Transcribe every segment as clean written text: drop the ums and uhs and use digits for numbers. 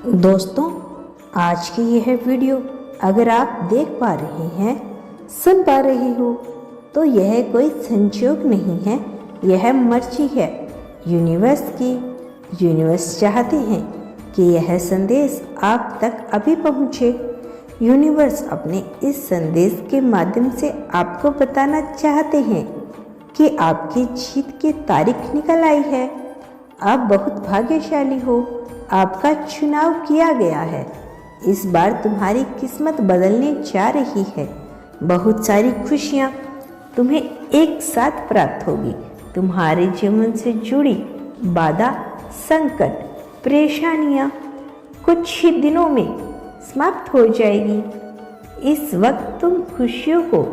दोस्तों, आज की यह वीडियो अगर आप देख पा रहे हैं, सुन पा रहे हो, तो यह कोई संयोग नहीं है, यह मर्जी है यूनिवर्स की। यूनिवर्स चाहते हैं कि यह संदेश आप तक अभी पहुँचे। यूनिवर्स अपने इस संदेश के माध्यम से आपको बताना चाहते हैं कि आपकी जीत की तारीख निकल आई है। आप बहुत भाग्यशाली हो, आपका चुनाव किया गया है। इस बार तुम्हारी किस्मत बदलने जा रही है। बहुत सारी खुशियाँ तुम्हें एक साथ प्राप्त होगी। तुम्हारे जीवन से जुड़ी बाधा, संकट, परेशानियाँ कुछ ही दिनों में समाप्त हो जाएगी। इस वक्त तुम खुशियों को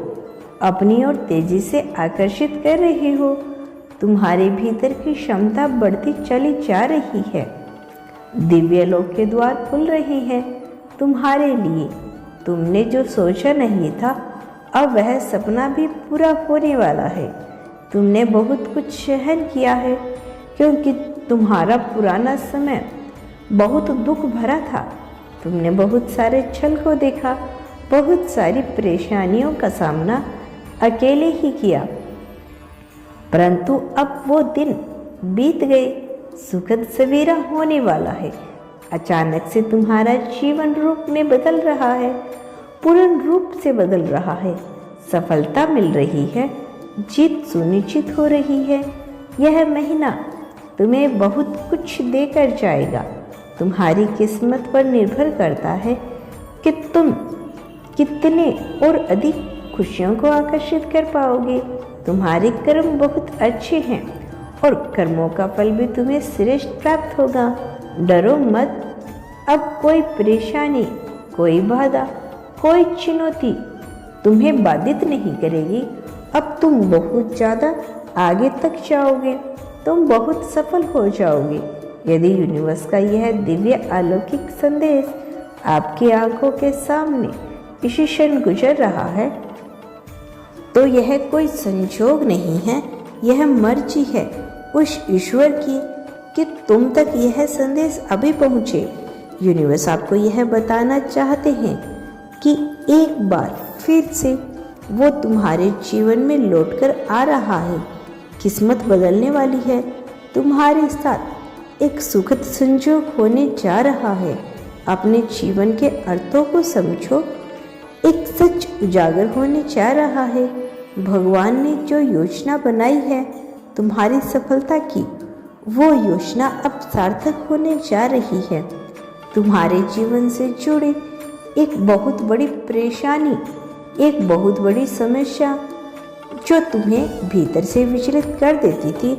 अपनी ओर तेजी से आकर्षित कर रहे हो। तुम्हारे भीतर की क्षमता बढ़ती चली जा रही है। दिव्य लोक के द्वार खुल रहे हैं तुम्हारे लिए। तुमने जो सोचा नहीं था, अब वह सपना भी पूरा होने वाला है। तुमने बहुत कुछ सहन किया है, क्योंकि तुम्हारा पुराना समय बहुत दुख भरा था। तुमने बहुत सारे छल को देखा, बहुत सारी परेशानियों का सामना अकेले ही किया, परंतु अब वो दिन बीत गए। सुखद सवेरा होने वाला है। अचानक से तुम्हारा जीवन रूप में बदल रहा है, पूर्ण रूप से बदल रहा है। सफलता मिल रही है, जीत सुनिश्चित हो रही है। यह महीना तुम्हें बहुत कुछ देकर जाएगा। तुम्हारी किस्मत पर निर्भर करता है कि तुम कितने और अधिक खुशियों को आकर्षित कर पाओगे। तुम्हारे कर्म बहुत अच्छे हैं और कर्मों का फल भी तुम्हें श्रेष्ठ प्राप्त होगा। डरो मत, अब कोई परेशानी, कोई बाधा, कोई चुनौती तुम्हें बाधित नहीं करेगी। अब तुम बहुत ज़्यादा आगे तक जाओगे, तुम बहुत सफल हो जाओगे। यदि यूनिवर्स का यह दिव्य अलौकिक संदेश आपकी आंखों के सामने इसी क्षण गुजर रहा है, तो यह कोई संयोग नहीं है, यह मर्जी है उस ईश्वर की कि तुम तक यह संदेश अभी पहुँचे। यूनिवर्स आपको यह बताना चाहते हैं कि एक बार फिर से वो तुम्हारे जीवन में लौटकर आ रहा है। किस्मत बदलने वाली है। तुम्हारे साथ एक सुखद संयोग होने जा रहा है। अपने जीवन के अर्थों को समझो। एक सच उजागर होने जा रहा है। भगवान ने जो योजना बनाई है तुम्हारी सफलता की, वो योजना अब सार्थक होने जा रही है। तुम्हारे जीवन से जुड़ी एक बहुत बड़ी परेशानी, एक बहुत बड़ी समस्या जो तुम्हें भीतर से विचलित कर देती थी,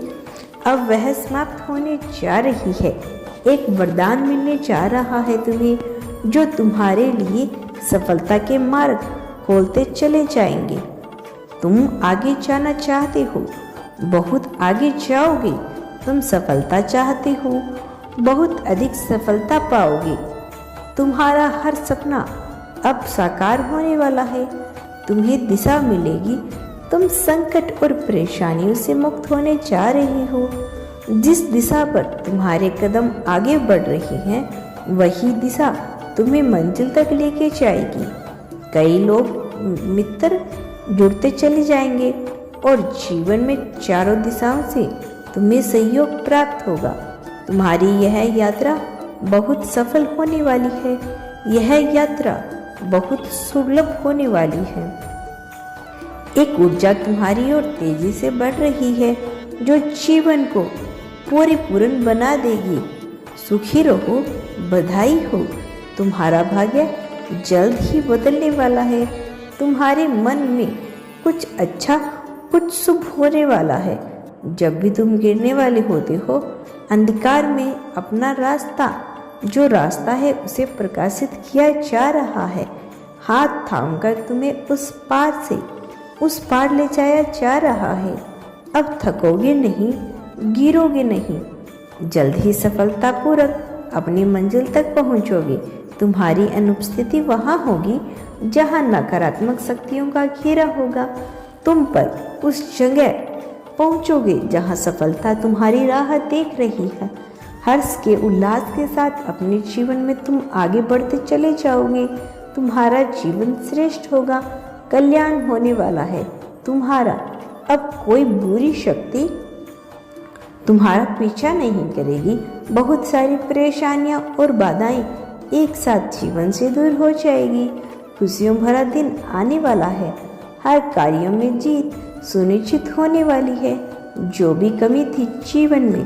अब वह समाप्त होने जा रही है। एक वरदान मिलने जा रहा है तुम्हें, जो तुम्हारे लिए सफलता के मार्ग खोलते चले जाएंगे। तुम आगे जाना चाहते हो, बहुत आगे जाओगे। तुम सफलता चाहते हो, बहुत अधिक सफलता पाओगे। तुम्हारा हर सपना अब साकार होने वाला है। तुम्हें दिशा मिलेगी। तुम संकट और परेशानियों से मुक्त होने जा रहे हो। जिस दिशा पर तुम्हारे कदम आगे बढ़ रहे हैं, वही दिशा तुम्हें मंजिल तक लेके जाएगी। कई लोग मित्र जुड़ते चले जाएंगे और जीवन में चारों दिशाओं से तुम्हें सहयोग प्राप्त होगा। तुम्हारी यह यात्रा बहुत सफल होने वाली है। यह यात्रा बहुत सुलभ होने वाली है। एक ऊर्जा तुम्हारी ओर तेजी से बढ़ रही है, जो जीवन को परिपूर्ण बना देगी। सुखी रहो, बधाई हो। तुम्हारा भाग्य जल्द ही बदलने वाला है। तुम्हारे मन में कुछ अच्छा, कुछ शुभ होने वाला है। जब भी तुम गिरने वाले होते हो, अंधकार में अपना रास्ता, जो रास्ता है, उसे प्रकाशित किया जा रहा है। हाथ थामकर तुम्हें उस पार से उस पार ले जाया जा रहा है। अब थकोगे नहीं, गिरोगे नहीं। जल्द ही सफलतापूर्वक अपनी मंजिल तक पहुंचोगे। तुम्हारी अनुपस्थिति वहाँ होगी जहाँ नकारात्मक शक्तियों का घेरा होगा। तुम पर उस जगह पहुँचोगे जहाँ सफलता तुम्हारी राह देख रही है। हर्ष के उल्लास के साथ अपने जीवन में तुम आगे बढ़ते चले जाओगे। तुम्हारा जीवन श्रेष्ठ होगा, कल्याण होने वाला है तुम्हारा। अब कोई बुरी शक्ति तुम्हारा पीछा नहीं करेगी। बहुत सारी परेशानियां और बाधाएं एक साथ जीवन से दूर हो जाएगी। खुशियों भरा दिन आने वाला है। हर कार्यों में जीत सुनिश्चित होने वाली है। जो भी कमी थी जीवन में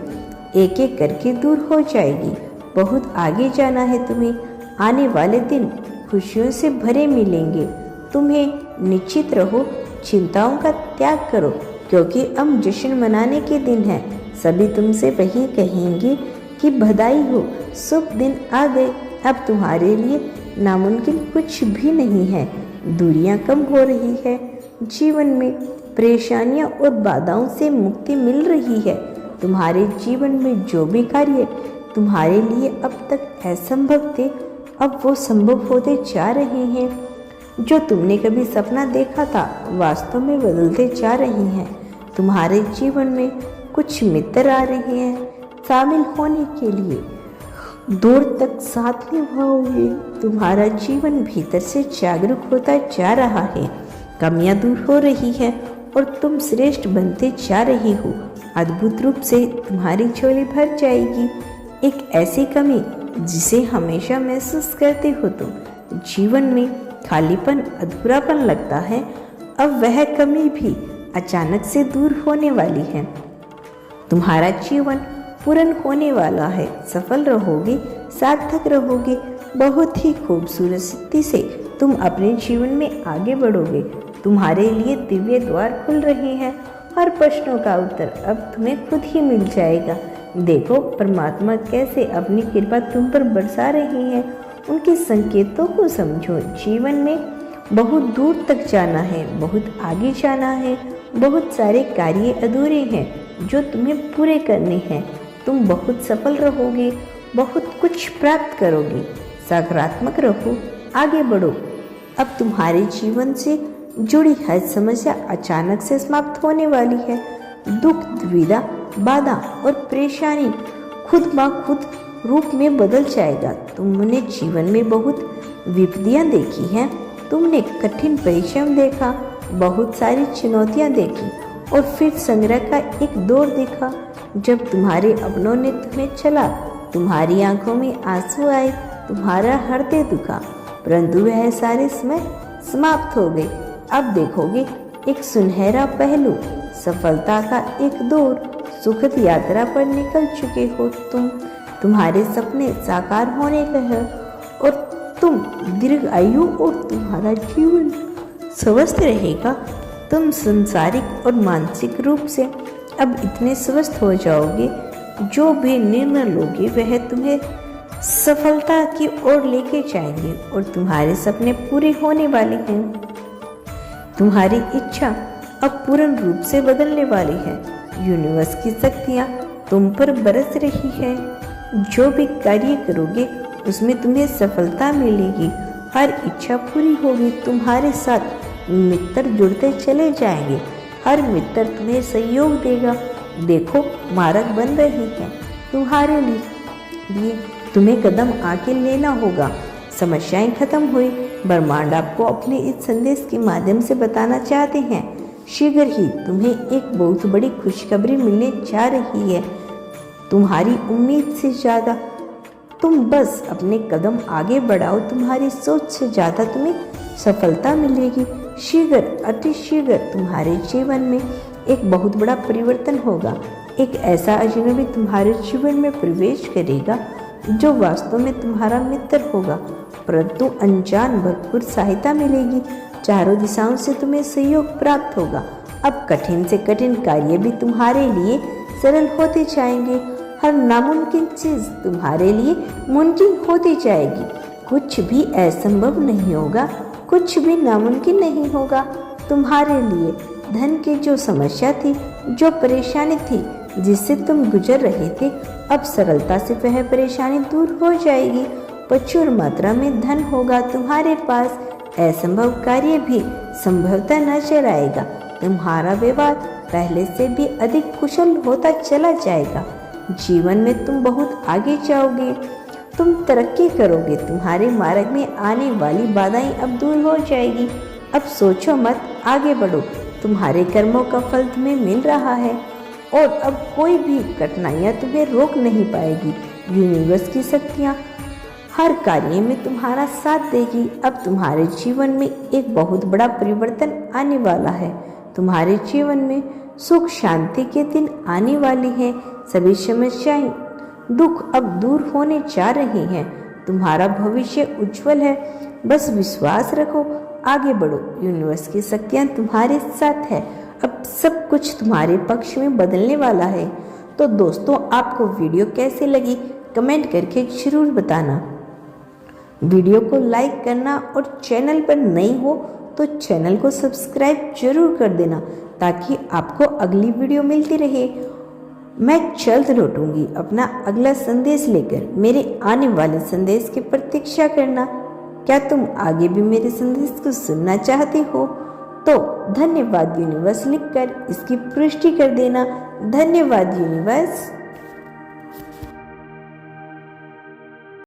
एक एक करके दूर हो जाएगी। बहुत आगे जाना है तुम्हें। आने वाले दिन खुशियों से भरे मिलेंगे तुम्हें। निश्चित रहो, चिंताओं का त्याग करो, क्योंकि अब जश्न मनाने के दिन है। सभी तुमसे वही कहेंगे कि बधाई हो, शुभ दिन आ गए। अब तुम्हारे लिए नामुमकिन कुछ भी नहीं है। दूरियां कम हो रही है। जीवन में परेशानियां और बाधाओं से मुक्ति मिल रही है। तुम्हारे जीवन में जो भी कार्य तुम्हारे लिए अब तक असंभव थे, अब वो संभव होते जा रहे हैं। जो तुमने कभी सपना देखा था, वास्तव में बदलते जा रहे हैं। तुम्हारे जीवन में कुछ मित्र आ रहे हैं शामिल होने के लिए। दूर तक साथ निभाओगे। तुम्हारा जीवन भीतर से जागरूक होता जा रहा है। कमियां दूर हो रही है और तुम श्रेष्ठ बनते जा रही हो। अद्भुत रूप से तुम्हारी झोली भर जाएगी। एक ऐसी कमी जिसे हमेशा महसूस करते हो तुम। जीवन में खालीपन, अधूरापन लगता है। अब वह कमी भी अचानक से दूर होने वाली है। तुम्हारा जीवन पूर्ण होने वाला है। सफल रहोगे, सार्थक रहोगे। बहुत ही खूबसूरती से तुम अपने जीवन में आगे बढ़ोगे। तुम्हारे लिए दिव्य द्वार खुल रहे हैं। हर प्रश्नों का उत्तर अब तुम्हें खुद ही मिल जाएगा। देखो परमात्मा कैसे अपनी कृपा तुम पर बरसा रहे हैं। उनके संकेतों को समझो। जीवन में बहुत दूर तक जाना है, बहुत आगे जाना है। बहुत सारे कार्य अधूरे हैं जो तुम्हें पूरे करने हैं। तुम बहुत सफल रहोगे, बहुत कुछ प्राप्त करोगे। सकारात्मक रहो, आगे बढ़ो। अब तुम्हारे जीवन से जुड़ी हर समस्या अचानक से समाप्त होने वाली है। दुख, दुविधा, बाधा और परेशानी खुद ब खुद रूप में बदल जाएगा। तुमने जीवन में बहुत विपत्तियां देखी हैं। तुमने कठिन परिश्रम देखा, बहुत सारी चुनौतियां देखी और फिर संग्रह का एक दौर देखा। जब तुम्हारे अपनों ने तुम्हें चला, तुम्हारी आंखों में आंसू आए, तुम्हारा हृदय दुखा, परंतु वह सारे समय समाप्त हो गए। अब देखोगे एक सुनहरा पहलू, सफलता का एक दौर। सुखद यात्रा पर निकल चुके हो तुम। तुम्हारे सपने साकार होने का है और तुम दीर्घ आयु और तुम्हारा जीवन स्वस्थ रहेगा। तुम सांसारिक और मानसिक रूप से अब इतने स्वस्थ हो जाओगे। जो भी निर्णय लोगे वह तुम्हें सफलता की ओर लेके जाएंगे और तुम्हारे सपने पूरे होने वाले हैं। तुम्हारी इच्छा अब पूर्ण रूप से बदलने वाली है। यूनिवर्स की शक्तियाँ तुम पर बरस रही है। जो भी कार्य करोगे उसमें तुम्हें सफलता मिलेगी। हर इच्छा पूरी होगी। तुम्हारे साथ मित्र जुड़ते चले जाएंगे। हर मित्र तुम्हें सहयोग देगा। देखो मार्ग बन रही है तुम्हारे लिए। तुम्हें कदम आगे लेना होगा। समस्याएं खत्म हुई। ब्रह्मांड आपको अपने इस संदेश के माध्यम से बताना चाहते हैं, शीघ्र ही तुम्हें एक बहुत बड़ी खुशखबरी मिलने जा रही है। तुम्हारी उम्मीद से ज़्यादा तुम बस अपने कदम आगे बढ़ाओ। तुम्हारी सोच से ज़्यादा तुम्हें सफलता मिलेगी। शीघ्र, अति शीघ्र तुम्हारे जीवन में एक बहुत बड़ा परिवर्तन होगा। एक ऐसा अजनबी तुम्हारे जीवन में प्रवेश करेगा जो वास्तव में तुम्हारा मित्र होगा, परंतु अनजान भरपूर सहायता मिलेगी। चारों दिशाओं से तुम्हें सहयोग प्राप्त होगा। अब कठिन से कठिन कार्य भी तुम्हारे लिए सरल होते जाएंगे। हर नामुमकिन चीज तुम्हारे लिए मुमकिन होती जाएगी। कुछ भी असंभव नहीं होगा, कुछ भी नामुमकिन नहीं होगा तुम्हारे लिए। धन की जो समस्या थी, जो परेशानी थी जिससे तुम गुजर रहे थे, अब सरलता से वह परेशानी दूर हो जाएगी। प्रचुर मात्रा में धन होगा तुम्हारे पास। असंभव कार्य भी संभवतः नजर आएगा। तुम्हारा व्यवहार पहले से भी अधिक कुशल होता चला जाएगा। जीवन में तुम बहुत आगे जाओगे, तुम तरक्की करोगे, तुम्हारे मार्ग में आने वाली बाधाएं अब दूर हो जाएगी। अब सोचो मत, आगे बढ़ो, तुम्हारे कर्मों का फल तुम्हें मिल रहा है और अब कोई भी कठिनाइयाँ तुम्हें रोक नहीं पाएगी। यूनिवर्स की शक्तियाँ हर कार्य में तुम्हारा साथ देगी। अब तुम्हारे जीवन में एक बहुत बड़ा परिवर्तन आने वाला है। तुम्हारे जीवन में सुख शांति के दिन आने वाले हैं। सभी समस्याएं दुख अब दूर होने जा रहे हैं। तुम्हारा भविष्य उज्जवल है, बस विश्वास रखो, आगे बढ़ो। यूनिवर्स की शक्तियाँ तुम्हारे साथ है। अब सब कुछ तुम्हारे पक्ष में बदलने वाला है। तो दोस्तों, आपको वीडियो कैसे लगी कमेंट करके जरूर बताना। वीडियो को लाइक करना और चैनल पर नए हो तो चैनल को सब्सक्राइब जरूर कर देना ताकि आपको अगली वीडियो मिलती रहे। मैं जल्द लौटूंगी अपना अगला संदेश लेकर। मेरे आने वाले संदेश की प्रतीक्षा करना। क्या तुम आगे भी मेरे संदेश को सुनना चाहते हो? तो धन्यवाद यूनिवर्स लिखकर इसकी पुष्टि कर देना। धन्यवाद यूनिवर्स।